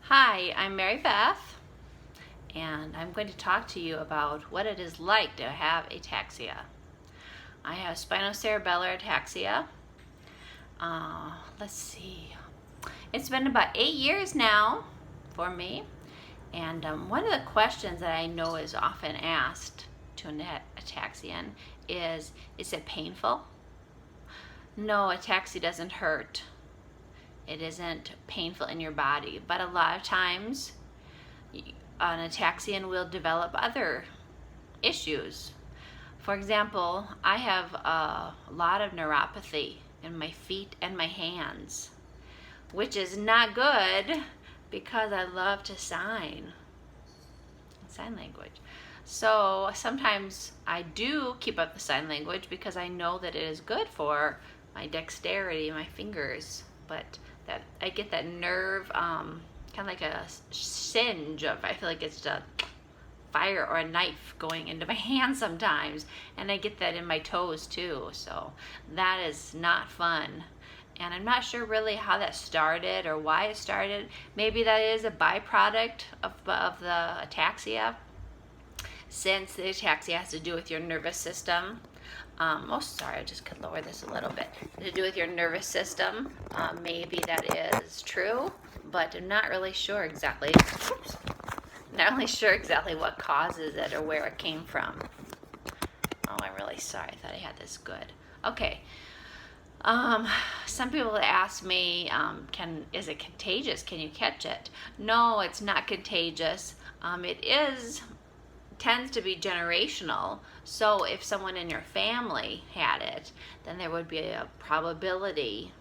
Hi, I'm Mary Beth, and I'm going to talk to you about what it is like to have ataxia. I have spinocerebellar ataxia. Let's see, it's been about 8 years now for me, and one of the questions that I know is often asked to an ataxian is it painful? No, ataxia doesn't hurt. It isn't painful in your body, but a lot of times an ataxian will develop other issues. For example, I have a lot of neuropathy in my feet and my hands, which is not good because I love to sign language. So sometimes I do keep up the sign language because I know that it is good for my dexterity, my fingers, but that I get that nerve, kind of like a singe of, I feel like it's a fire or a knife going into my hand sometimes, and I get that in my toes too, so that is not fun. And I'm not sure really how that started or why it started. Maybe that is a byproduct of the ataxia, since the ataxia has to do with your nervous system. I just could lower this a little bit. To do with your nervous system, maybe that is true, but I'm not really sure exactly. Not really sure exactly what causes it or where it came from. Oh, I'm really sorry. I thought I had this good. Okay. Some people ask me, is it contagious? Can you catch it? No, it's not contagious. It tends to be generational. So if someone in your family had it, then there would be a probability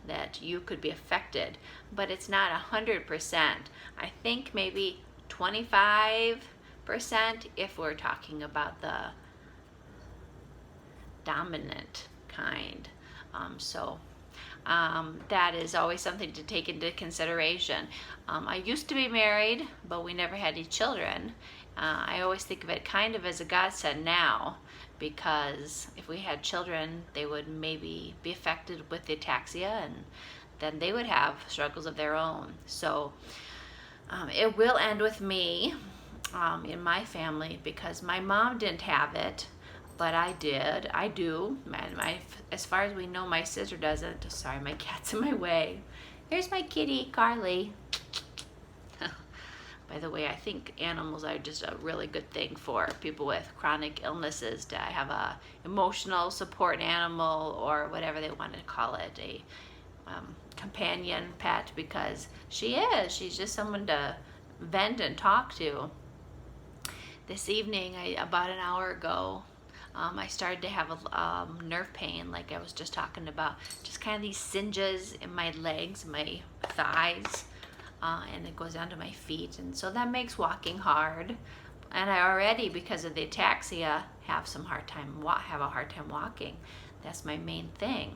that you could be affected, but it's not 100%. I think maybe 25% if we're talking about the dominant kind. That is always something to take into consideration. I used to be married, but we never had any children. I always think of it kind of as a godsend now, because if we had children, they would maybe be affected with the ataxia, and then they would have struggles of their own. So it will end with me in my family, because my mom didn't have it, but I did. I do. As far as we know, my sister doesn't. Sorry, my cat's in my way. Here's my kitty, Carly. By the way, I think animals are just a really good thing for people with chronic illnesses, to have a emotional support animal, or whatever they want to call it, a companion pet, because she's just someone to vent and talk to. This evening, about an hour ago, I started to have a nerve pain, like I was just talking about, just kind of these singes in my legs, my thighs, and it goes down to my feet, and so that makes walking hard. And I already, because of the ataxia, have a hard time walking. That's my main thing.